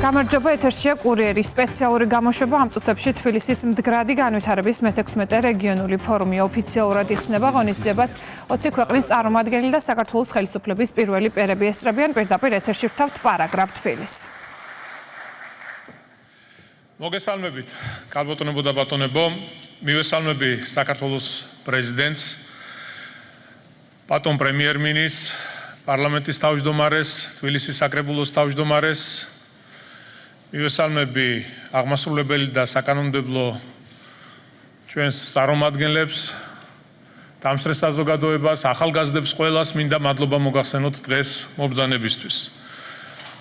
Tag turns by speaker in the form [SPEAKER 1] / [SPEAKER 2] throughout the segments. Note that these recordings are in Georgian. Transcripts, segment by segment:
[SPEAKER 1] გამარჯობა, ეთერშია კურიერი სპეციალური გამოშვება ამ წუთებში თბილისის მდგრადი განვითარების მე-16 რეგიონული ფორუმი ოფიციალურად იხსნება ღონისძიებას 20 ქვეყნის წარმომადგენელი და საქართველოს ხელისუფლების პირველი პირები ესწრებიან პირდაპირ ეთერში ვთავთ პარაგრაფ თბილისს.
[SPEAKER 2] მოგესალმებით, ქალბატონებო და ბატონებო, მივესალმები საქართველოს პრეზიდენტს, ბატონ პრემიერ-მინისტრს, პარლამენტის თავმჯდომარეს, თბილისის საკრებულოს თავმჯდომარეს, მივესალმები აღმასრულებელი და საკანონმდებლო ჩვენს წარმომადგენლებს, დამსწრე საზოგადოებას, ახალგაზრდებს ყველას მინდა მადლობა მოგახსენოთ დღეს მობრძანებისთვის.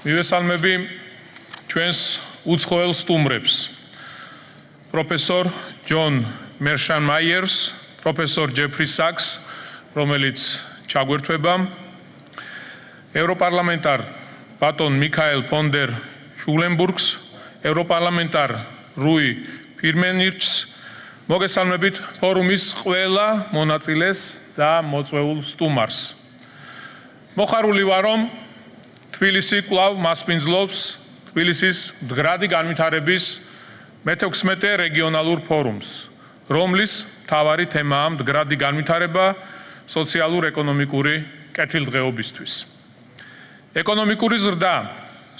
[SPEAKER 2] მივესალმები ჩვენს უცხოელ სტუმრებს, პროფესორ ჯონ მერშან მაიერს, პროფესორ ჯეფრი საკს, რომელიც ჩაგვერთვება, ევროპარლამენტარ ბატონ მიქაელ ფონდერ შულენბურგს, ევროპარლამენტარ რუი ფირმენირჩს, მოგესალმებით ფორუმის ყველა მონაწილეს და მოწვეულ სტუმარს. მოხარული ვარ, რომ თბილისი კვლავ მასპინძლობს თბილისის მდგრადი განვითარების მე-16 რეგიონალურ ფორუმს, რომლის მთავარი თემაა მდგრადი განვითარება სოციალურ-ეკონომიკური კეთილდღეობისთვის. ეკონომიკური ზრდა,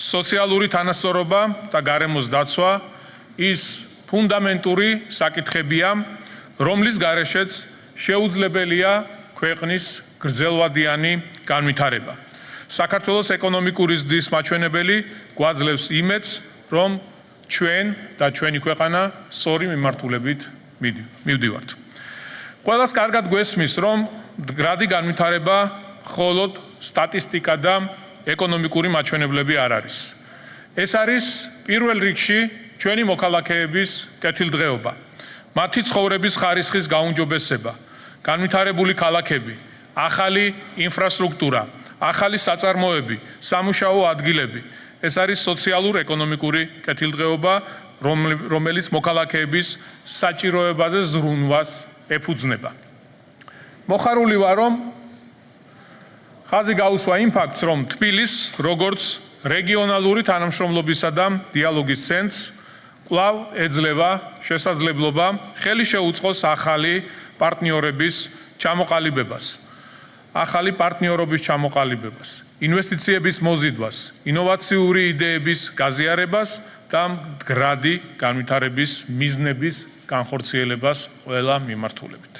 [SPEAKER 2] სოციალური თანასწორობა და გარემოს დაცვა ის ფუნდამენტური საკითხებია, რომლის გარეშეც შეუძლებელია ქვეყნის გრძელვადიანი განვითარება. საქართველოს ეკონომიკური ზრდის მაჩვენებელი გვაძლევს იმედს, რომ ჩვენ და ჩვენი ქვეყანა სწორი მიმართულებით მივდივართ. ყველას კარგად გვესმის, რომ მდგრადი განვითარება მხოლოდ სტატისტიკა და ეკონომიკური მაჩვენებლები არ არის. ეს არის პირველ რიგში ჩვენი მოქალაქეების კეთილდღეობა, მათი ცხოვრების ხარისხის გაუმჯობესება, განვითარებული ქალაქები, ახალი ინფრასტრუქტურა, ახალი საწარმოები, სამუშაო ადგილები. ეს არის სოციალურ-ეკონომიკური კეთილდღეობა, რომელიც მოქალაქეების საჭიროებაზე ზრუნვას ეფუძნება. მოხარული ვარ, რომ ხაზი გაუსვა იმ ფაქტს, რომ თბილისს, როგორც რეგიონალური თანამშრომლობისა და დიალოგის ცენტრს, კვლავ ეძლევა შესაძლებლობა ხელი შეუწყოს ახალი პარტნიორობის ჩამოყალიბებას, ინვესტიციების მოზიდვას, ინოვაციური იდეების გაზიარებას და მდგრადი განვითარების მიზნების განხორციელებას ყველა მიმართულებით.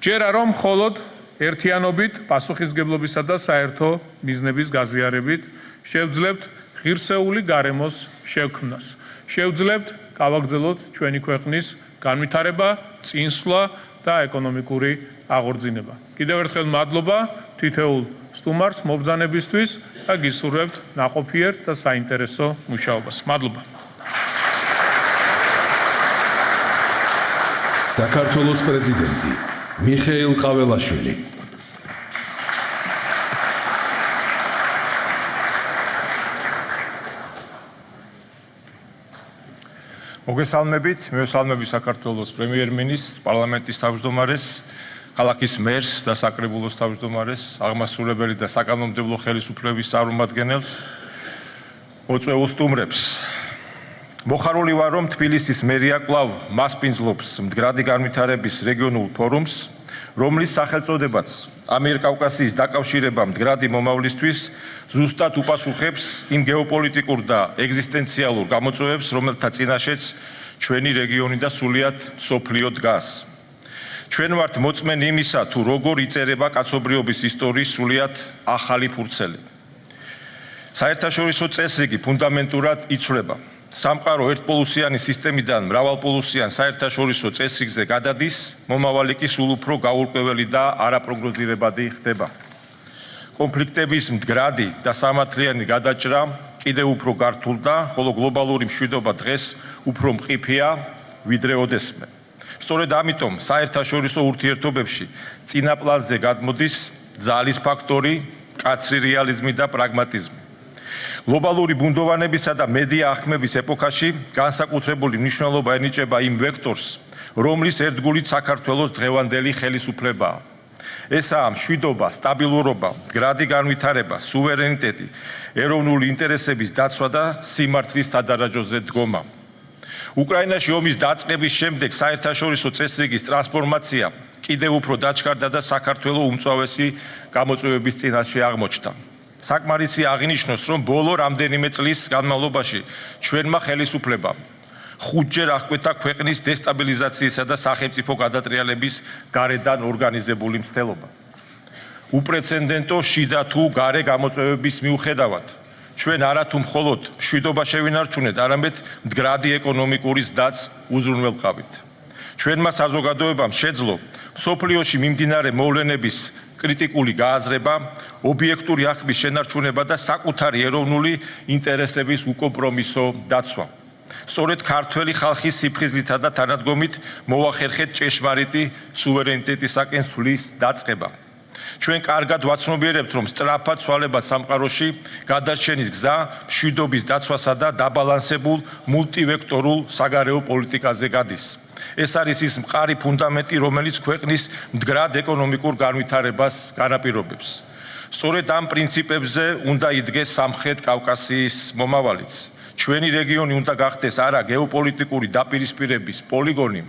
[SPEAKER 2] მჯერა, რომ მხოლოდ ერთიანობით, პასუხისმგებლობისა და საერთო მიზნების გაზიარებით შევძლებთ ღირსეული გარემოს შექმნას. შევძლებთ გავაგრძელოთ ჩვენი ქვეყნის განვითარება, წინსვლა და ეკონომიკური აღორძინება. კიდევ ერთხელ მადლობა თითოეულ სტუმარს მობრძანებისთვის და გისურვებთ ნაყოფიერ და საინტერესო მუშაობას. მადლობა.
[SPEAKER 3] საქართველოს პრეზიდენტი მიხეილ ყაველაშვილი.
[SPEAKER 4] მივესალმები საქართველოს პრემიერ-მინისტრს, პარლამენტის თავმჯდომარეს, ქალაქის მერს და საკრებულოს თავმჯდომარეს, აღმასრულებელი და საკანონმდებლო ხელისუფლების წარმომადგენელს, მოწვეულ სტუმრებს. მოხარული ვარ, რომ თბილისის მერია კვლავ მასპინძლობს მდგრადი განვითარების რეგიონულ ფორუმს, რომლის სახელწოდებაც ამიერკავკასიის დაკავშირება მდგრადი მომავლისთვის ზუსტად უპასუხებს იმ გეოპოლიტიკურ და ეგზისტენციალურ გამოწვევებს, რომელთა წინაშეც ჩვენი რეგიონი და სულიად მსოფლიო დგას. ჩვენ ვართ მოწმენი იმისა, თუ როგორ იწერება კაცობრიობის ისტორიის სულიად ახალი ფურცელი. საერთაშორისო წესრიგი ფუნდამენტურად იცვლება. სამყარო ერთპოლუსიანი სისტემიდან მრავალპოლუსიან საერთაშორისო წესრიგზე გადადის, მომავალი კი სულ უფრო გაურკვეველი და არაპროგნოზირებადი ხდება. კონფლიქტების მდგრადი და სამართლიანი გადაჭრა კიდევ უფრო გართულდა, ხოლო გლობალური მშვიდობა დღეს უფრო მყიფეა, ვიდრე ოდესმე. სწორედ ამიტომ საერთაშორისო ურთიერთობებში წინა პლანზე გადმოდის ძალის ფაქტორი, კაცრი რეალიზმი და პრაგმატიზმი. გლობალური ბუნდოვანებისა და მედია აღქმების ეპოქაში განსაკუთრებული მნიშვნელობა ენიჭება იმ ვექტორს, რომლის ერთგულით საქართველოს დღევანდელი ხელისუფლებაა. ესაა მშვიდობა, სტაბილურობა, მდგრადი განვითარება, სუვერენიტეტი, ეროვნული ინტერესების დაცვა და სიმართლის სადარაჯოზე დგომა. უკრაინაში ომის დაწყების შემდეგ საერთაშორისო წესრიგის ტრანსფორმაცია კიდევ უფრო დაჩქარდა და საქართველოს უმწვავესი გამოწვევების წინაშე აღმოჩნდა. საკმარისია აღინიშნოს, რომ ბოლო რამდენიმე წლის განმავლობაში ჩვენმა ხელისუფლებამ ხუთჯერ აღკვეთა ქვეყნის დესტაბილიზაციისა და სახელმწიფო გადატრიალების გარედან ორგანიზებული მცდელობა. უპრეცედენტო შიდა თუ გარე გამოწვევების მიუხედავად ჩვენ არათუ მხოლოდ მშვიდობა შევინარჩუნეთ, არამედ მდგრადი ეკონომიკური ზრდაც უზრუნველყავით. ჩვენმა საზოგადოებამ შეძლო მსოფლიოში მიმდინარე მოვლენების კრიტიკული გააზრება, ობიექტური აღების შენარჩუნება და საკუთარი ეროვნული ინტერესების უკომპრომისო დაცვა. სწორედ ქართველი ხალხის სიფხიზლითა და თანადგომით მოახერხეთ ჭეშმარიტი სუვერენიტეტისაკენ სვლის დაწყება. ჩვენ კარგად ვაცნობიერებთ, რომ სწრაფად ცვალებად სამყაროში გადარჩენის გზა მშვიდობის დაცვასა და დაბალანსებულ მულტივექტორულ საგარეო პოლიტიკაზე გადის. ეს არის ის მყარი ფუნდამენტი, რომელიც ქვეყნის მდგრად ეკონომიკურ განვითარებას განაპირობებს. სწორედ ამ პრინციპებზე უნდა იდგეს სამხრეთ კავკასიის მომავალიც. ჩვენი რეგიონი უნდა გახდეს არა გეოპოლიტიკური დაპირისპირების პოლიგონი,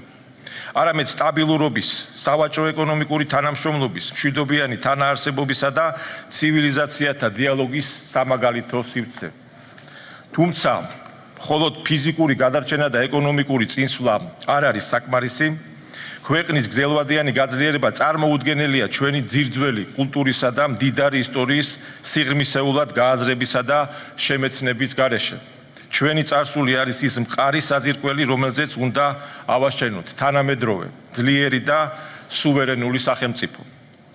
[SPEAKER 4] არამედ სტაბილურობის, სავაჭრო ეკონომიკური თანამშრომლობის, მშვიდობიანი თანაარსებობისა და ცივილიზაციათა დიალოგის სამაგალითო სივრცე. თუმცა, მხოლოდ ფიზიკური გადარჩენა და ეკონომიკური წინსვლა არ არის საკმარისი. ქვეყნის გრძელვადიანი გაძლიერება წარმოუდგენელია ჩვენი ძირძველი კულტურისა და მდიდარი ისტორიის სიღრმისეულად გააზრებისა და შემეცნების გარეშე. ჩვენი წარსული არის ის მყარი საზირკველი, რომელზეც უნდა ავასჩენოთ თანამედროვე, ძლიერი და სუვერენული სახელმწიფო.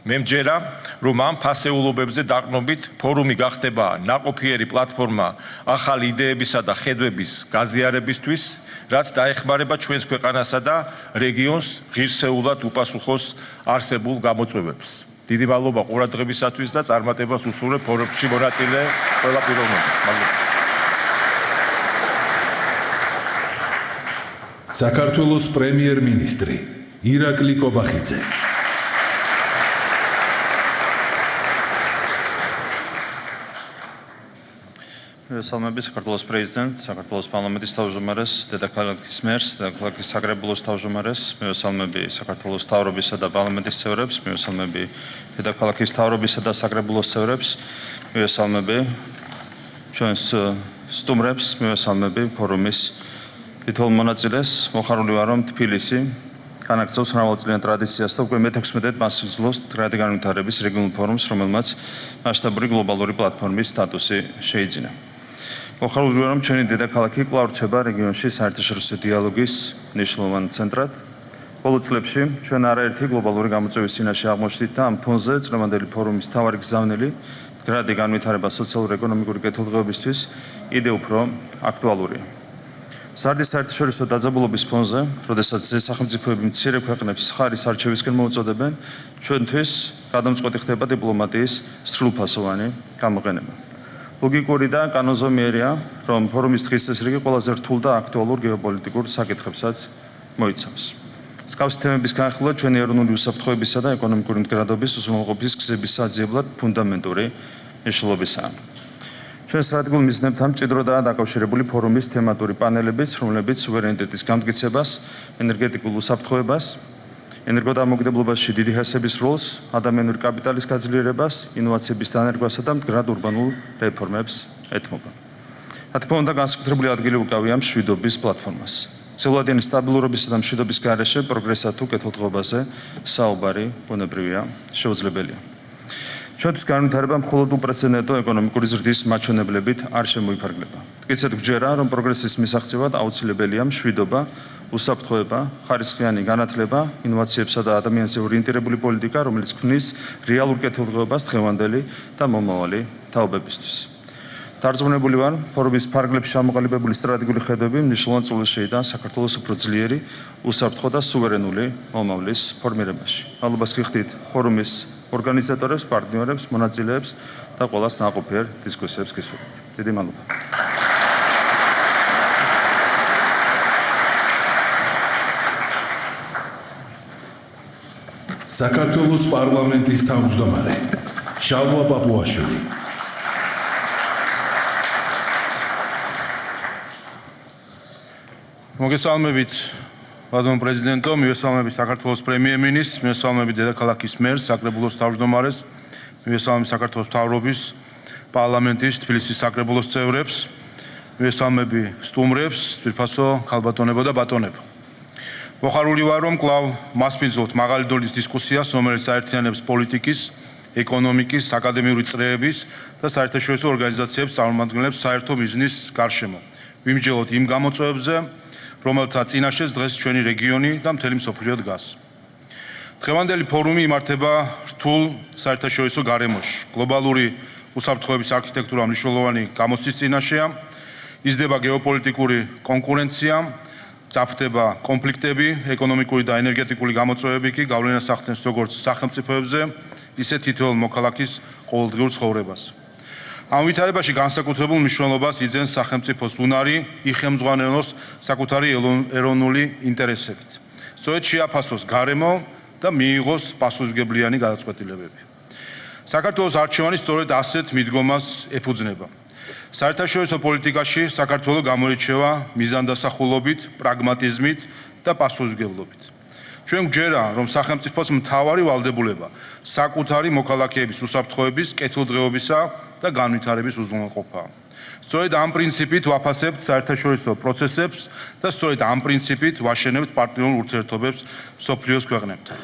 [SPEAKER 4] მე მჯერა, რომ ამ ფასეულობებზე დაყრდნობით ფორუმი გახდება ნაყოფიერი პლატფორმა ახალი იდეებისა და ხედვების გაზიარებისთვის, რაც დაეხმარება ჩვენს ქვეყანასა და რეგიონს ღირსეულად უპასუხოს არსებულ გამოწვევებს. დიდი მადლობა ყურადღებისათვის და წარმატებას უსურვებ ფორუმში მონაწილე ყველა პიროვნებას.
[SPEAKER 3] საქართველოს პრემიერ-მინისტრი ირაკლი კობახიძე.
[SPEAKER 5] მოგესალმებით საქართველოს პრეზიდენტს, საქართველოს პარლამენტის თავმჯდომარეს, დედაქალაქის მერს, დედაქალაქის საგრებულოს თავმჯდომარეს, მოგესალმები საქართველოს მთავრობისა და პარლამენტის წევრებს, მოგესალმები დედაქალაქის მთავრობისა და საგრებულოს წევრებს, მოგესალმები ჩვენს სტუმრებს, მოგესალმები ფორუმის თითოეულ მონაწილეს. მოხარული ვარ, რომ თბილისი განაგრძობს მრავალწლიან ტრადიციას და უკვე მე-16 მას იძლოს მდგრადი განვითარების რეგიონულ ფორუმს, რომელმაც მასშტაბური გლობალური პლატფორმის სტატუსი შეიძინა. მოხარული ვარ, რომ ჩვენი დედაქალაქი კვლავ რჩება რეგიონში საერთაშორისო დიალოგის მნიშვნელოვან ცენტრად. ბოლო წლებში ჩვენ არაერთი გლობალური გამოწვევის წინაშე აღმოჩნდით და ამ ფონზე წლევანდელი ფორუმის მთავარი გზავნილი მდგრადი განვითარება სოციალურ-ეკონომიკური კეთილდღეობისთვის კიდევ უფრო აქტუალურია. სარდის საერთაშორისო დაძაბულობის ფონზე, როდესაც სახელმწიფოები მცირე ქვეყნებს ხარის არჩევისკენ მოუწოდებენ, ჩვენთვის გადამწყვეტი ხდება დიპლომატიის სრულფასოვანი გამოყენება. ლოგიკური და კანონზომიერია, რომ ფორუმის დღის წესრიგი ყველაზე რთულ და აქტუალურ გეოპოლიტიკურ საკითხებსაც მოიცავს. მსგავსი თემების განხილვა ჩვენი ეროვნული უსაფრთხოებისა და ეკონომიკური მდგრადობის უზრუნველყოფის გზების საძიებლად ფუნდამენტური მნიშვნელობისაა. ჩვენ სტრატეგიულ მიზნებთან მჭიდროდაა დაკავშირებული ფორუმის თემატური პანელებიც, რომლებიც სუვერენიტეტის გამტკიცებას, ენერგეტიკულ უსაფრთხოებას, ენერგოდამოკიდებულობაში დიდი ჰესების როლს, ადამიანური კაპიტალის გაძლიერებას, ინოვაციების დანერგვასა და მდგრად ურბანულ რეფორმებს ეთმობა. რა თქმა უნდა, განსაკუთრებული ადგილი უკავია მშვიდობის პლატფორმას. გრძელვადიანი სტაბილურობისა და მშვიდობის გარეშე პროგრესსა თუ კეთილდღეობაზე საუბარი ბუნებრივია, შეუძლებელია. ჩვენთვის განვითარება მხოლოდ უპრეცედენტო ეკონომიკური ზრდის მაჩვენებლებით არ შემოიფარგლება. მტკიცედ გვჯერა, რომ პროგრესის მისაღწევად აუცილებელია მშვიდობა, უსაფრთხოება, ხარისხიანი განათლება, ინოვაციებსა და ადამიანზე ორიენტირებული პოლიტიკა, რომელიც ქმნის რეალურ კეთილდღეობას დღევანდელი და მომავალი თაობებისთვის. დარწმუნებული ვარ, ფორუმის ფარგლებში ჩამოყალიბებული სტრატეგიული ხედვები მნიშვნელოვან წვლილს შეიტანს საქართველოს უფრო ძლიერი, უსაფრთხო და სუვერენული მომავლის ფორმირებაში. მადლობას გიხდით ფორუმის ორგანიზატორებს, პარტნიორებს, მონაწილეებს და ყველას ნაყოფიერ დისკუსიებს გისურვებთ. დიდი მადლობა.
[SPEAKER 3] საქართველოს პარლამენტის თავმჯდომარე შალვა პაპუაშვილი.
[SPEAKER 6] მოგესალმებით ბატონ პრეზიდენტო, მივესალმებით საქართველოს პრემიერ-მინისტრს, მივესალმებით დედაქალაქის მერს, საკრებულოს თავმჯდომარეს, მივესალმებით საქართველოს მთავრობის, პარლამენტის, თბილისის საკრებულოს წევრებს, მივესალმებით სტუმრებს, ძვირფასო ქალბატონებო და ბატონებო. მოხარული ვარ, რომ კვლავ მასპინძლობთ მაღალი დონის დისკუსიას, რომელიც აერთიანებს პოლიტიკის, ეკონომიკის, აკადემიური წრეების და საერთაშორისო ორგანიზაციების წარმომადგენლებს საერთო მიზნის გარშემო. ვიმსჯელოთ იმ გამოწვევებზე, რომელთა წინაშეც დღეს ჩვენი რეგიონი და მთელი მსოფლიო დგას. დღევანდელი ფორუმი იმართება რთულ საერთაშორისო გარემოში. გლობალური უსაფრთხოების არქიტექტურა მნიშვნელოვანი გამოცდის წინაშეა, იზრდება გეოპოლიტიკური კონკურენცია, წაფრდება კონფლიქტები, ეკონომიკური და ენერგეტიკული გამოწვევები კი გავლენას ახდენს როგორც სახელმწიფოებზე, ისე თითოეულ მოქალაქის ყოველდღიურ ცხოვრებას. ამ ვითარებაში განსაკუთრებულ მნიშვნელობას იძენს სახელმწიფოს უნარი იხელმძღვანელოს საკუთარი ეროვნული ინტერესებით. სწორედ შეაფასოს გარემო და მიიღოს პასუხისმგებლიანი გადაწყვეტილებები. საქართველოს არჩევანი სწორედ ასეთ მიდგომას ეფუძნება. საერთაშორისო პოლიტიკაში საქართველო გამოირჩევა მიზანდასახულობით, პრაგმატიზმით და პასუხისმგებლობით. ჩვენ გვჯერა, რომ სახელმწიფოს მთავარი ვალდებულება საკუთარი მოქალაქეების უსაფრთხოების, კეთილდღეობისა და განვითარების უზრუნველყოფაა. სწორედ ამ პრინციპით ვაფასებთ საერთაშორისო პროცესებს და სწორედ ამ პრინციპით ვაშენებთ პარტნიორულ ურთიერთობებს მსოფლიოს ქვეყნებთან.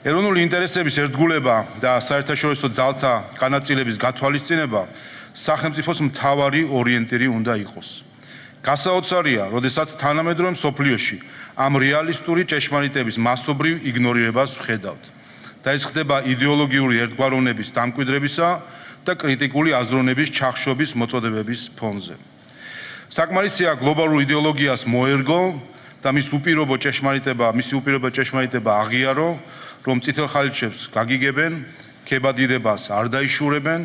[SPEAKER 6] ეროვნული ინტერესების ერთგულება და საერთაშორისო ძალთა განაწილების გათვალისწინება სახელმწიფოს მთავარი ორიენტირი უნდა იყოს. გასაოცარია, როდესაც თანამედროვე მსოფლიოში ამ რეალისტური ჭეშმარიტების მასობრივ იგნორირებას ვხედავთ და ეს ხდება იდეოლოგიური ერთგვაროვნების დამკვიდრებისა და კრიტიკული აზროვნების ჩახშობის მოწოდებების ფონზე. საკმარისია გლობალურ იდეოლოგიას მოერგო და მისი უპირობო ჭეშმარიტება აღიარო, რომ წითელ ხალიჩებს გაგიგებენ, ქებადიდებას არ დაიშურებენ,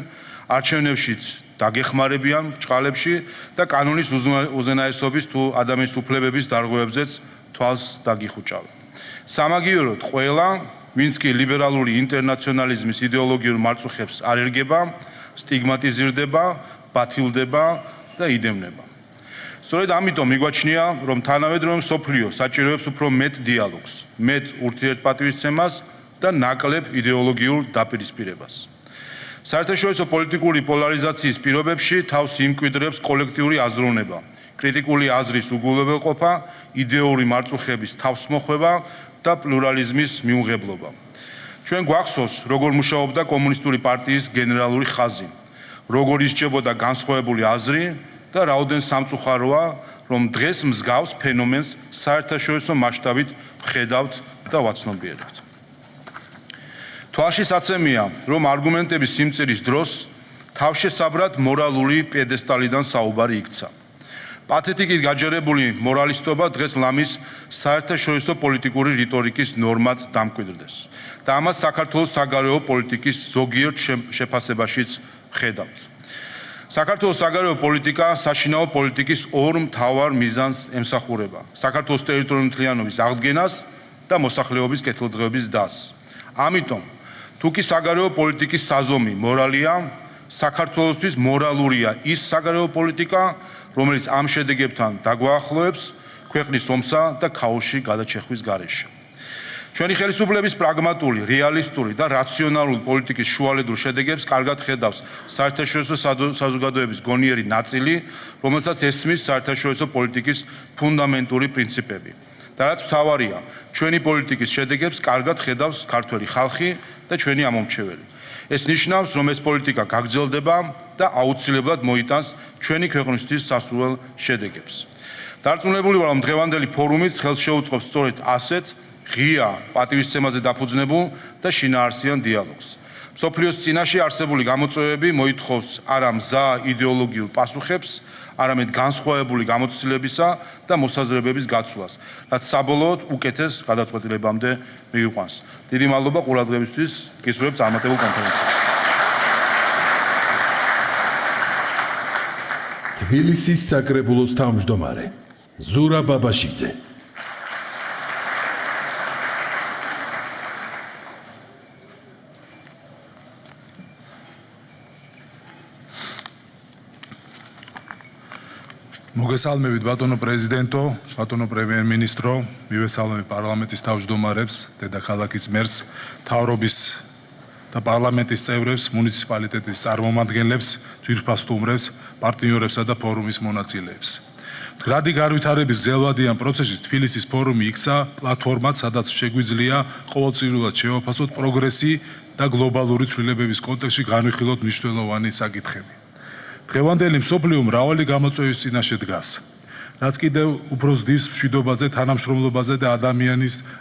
[SPEAKER 6] არჩევნებშიც დაგეხმარებიან ჭყალებში და კანონის უზენაესობის თუ ადამიანის უფლებების დარღვევებზეც თვალს დაგიხუჭავენ. სამაგიეროდ ყველა, ვინც კი ლიბერალური ინტერნაციონალიზმის იდეოლოგიურ მარწუხებს არ ერგება, სტიგმატიზირდება, ბათილდება და იდევნება. სწორედ ამიტომ მიგვაჩნია, რომ თანამედროვე მსოფლიო საჭიროებს უფრო მეტ დიალოგს, მეტ ურთიერთპატივისცემას და ნაკლებ იდეოლოგიურ დაპირისპირებას. საერთაშორისო პოლიტიკური პოლარიზაციის პირობებში თავს იმკვიდრებს კოლექტიური აზროვნება, კრიტიკული აზრის უგულებელყოფა, იდეური მარწუხების თავსმოხვება და პლურალიზმის მიუღებლობა. ჩვენ გვახსოვს, როგორ მუშაობდა კომუნისტური პარტიის გენერალური ხაზი, როგორ ისჯებოდა განსხვავებული აზრი და რაოდენ სამწუხაროა, რომ დღეს მსგავს ფენომენს საერთაშორისო მასშტაბით ვხედავთ და ვაცნობიერებთ. თვალშისაცემია, რომ არგუმენტების სიმწირის დროს თავშესაბრად მორალური პიედესტალიდან საუბარი იქცა. პათეტიკით გაჯერებული მორალისტობა დღეს ლამის საერთაშორისო პოლიტიკური რიტორიკის ნორმად დამკვიდრდეს და ამას საქართველოს საგარეო პოლიტიკის ზოგიერთ შეფასებაშიც ვხედავთ. საქართველოს საგარეო პოლიტიკა საშინაო პოლიტიკის ორ მთავარ მიზანს ემსახურება: საქართველოს ტერიტორიული მთლიანობის აღდგენას და მოსახლეობის კეთილდღეობის დასს. ამიტომ თუ კი საგარეო პოლიტიკის საზომი მორალია, საქართველოსთვის მორალურია ის საგარეო პოლიტიკა, რომელიც ამ შედეგებთან დაგვაახლოებს ქვეყნის ომსა და ქაოსში გადაჭეხვის გარეშე. ჩვენი ხელისუფლების პრაგმატული, რეალისტური და რაციონალური პოლიტიკის შუალედურ შედეგებს კარგად ხედავს საერთაშორისო საზოგადოების გონიერი ნაწილი, რომელსაც ესმის საერთაშორისო პოლიტიკის ფუნდამენტური პრინციპები. და რაც მთავარია, ჩვენი პოლიტიკის შედეგებს კარგად ხედავს ქართველი ხალხი და ჩვენი ამომრჩეველი. ეს ნიშნავს, რომ ეს პოლიტიკა გაგრძელდება და აუცილებლად მოიტანს ჩვენი ქვეყნისთვის სასურველ შედეგებს. დარწმუნებული ვარ, რომ დღევანდელი ფორუმიც ხელს შეუწყობს სწორედ ასეთ ღია პატივისცემაზე დაფუძნებულ და შინაარსიან დიალოგს. მსოფლიოს წინაშე არსებული გამოწვევები მოითხოვს არა მზა იდეოლოგიურ პასუხებს, არამედ განსხვავებული გამოცდილებისა და მოსაზრებების გაცვლას, რაც საბოლოოდ უკეთეს გადაწყვეტილებამდე მივიყვანს. დიდი მადლობა ყურადღებისთვის, გისურვებთ წარმატებულ კონფერენციას.
[SPEAKER 3] თბილისის საკრებულოს თავმჯდომარე ზურა ბაბაშიძე.
[SPEAKER 7] მოგესალმებით ბატონო პრეზიდენტო, ბატონო პრემიერ-მინისტრო, მივესალმებით პარლამენტის თავმჯდომარებს, დედაქალაქის მერს, მთავრობის და პარლამენტის წევრებს, მუნიციპალიტეტის წარმომადგენლებს, ძვირფასტუმრებს, პარტნიორებსა და ფორუმის მონაწილეებს. მდგრადი განვითარების ძელვადიან პროცესში თბილისის ფორუმი იქცა პლატფორმად, სადაც შეგვიძლია ყოველწლიურად შევაფასოთ პროგრესი და გლობალური ცვლილებების კონტექსტში განვიხილოთ მნიშვნელოვანი საკითხები. დღევანდელი მსოფლიო მრავალი გამოწვევის წინაშე დგას, რაც კიდევ უფრო ზრდის მშვიდობაზე, თანამშრომლობაზე და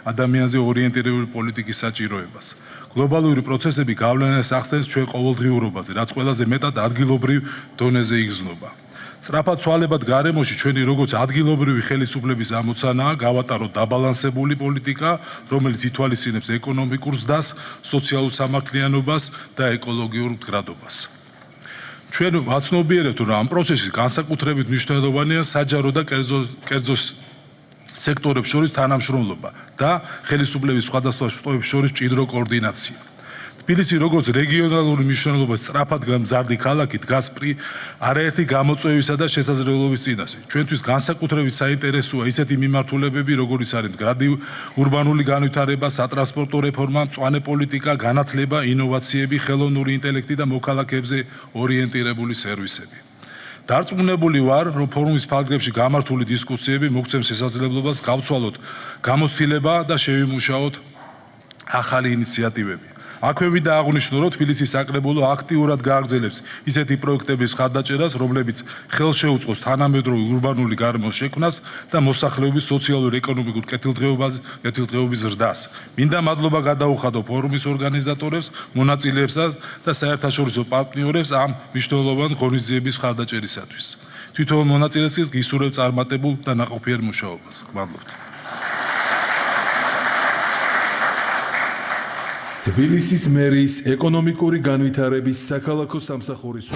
[SPEAKER 7] ადამიანზე ორიენტირებული პოლიტიკის საჭიროებას. გლობალური პროცესები გავლენას ახდენს ჩვენ ყოველდღიურობაზე, რაც ყველაზე მეტად ადგილობრივ დონეზე იგრძნობა. სწრაფად ცვალებად გარემოში ჩვენი როგორც ადგილობრივი ხელისუფლების ამოცანაა გავატაროთ დაბალანსებული პოლიტიკა, რომელიც ითვალისწინებს ეკონომიკურ ზრდას, სოციალურ სამართლიანობას და ეკოლოგიურ მდგრადობას. ჩვენ ვაცნობიერებთ, რომ ამ პროცესის განსაკუთრებით მნიშვნელოვანია საჯარო და კერძო სექტორებს შორის თანამშრომლობა და ხელისუფლების სხვადასხვა შტოებს შორის მჭიდრო კოორდინაცია. თბილისი როგორც რეგიონალური მნიშვნელობის სწრაფად გამზარდი ქალაქი დგას არაერთი გამოწვევისა და შესაძლებლობის წინაშე. ჩვენთვის განსაკუთრებით საინტერესოა ისეთი მიმართულებები, როგორიც არის მდგრადი ურბანული განვითარება, სატრანსპორტო რეფორმა, მწვანე პოლიტიკა, განათლება, ინოვაციები, ხელოვნური ინტელექტი და მოქალაქეებზე ორიენტირებული სერვისები. დარწმუნებული ვარ, რომ ფორუმის ფარგლებში გამართული დისკუსიები მოგცემს შესაძლებლობას გავცვალოთ გამოცდილება და შევიმუშაოთ ახალი ინიციატივები. აქვე ვიდა აღვნიშნო, რომ თბილისის საკრებულო აქტიურად გააგრძელებს ისეთი პროექტების ხარდაჭერას, რომლებიც ხელს შეუწყობს თანამედროვე ურბანული გარემოს შექმნას და მოსახლეობის სოციალურ-ეკონომიკურ კეთილდღეობის ზრდას. მინდა მადლობა გადაუხადო ფორუმის ორგანიზატორებს, მონაწილეებსაც და საერთაშორისო პარტნიორებს ამ მნიშვნელოვან ღონისძიების ხარდაჭერისათვის. თვითონ მონაწილეებს გისურვებ წარმატებულ და ნაყოფიერ მუშაობას. გმადლობთ.
[SPEAKER 3] თბილისის მერის ეკონომიკური განვითარების საქალაქო სამსახურის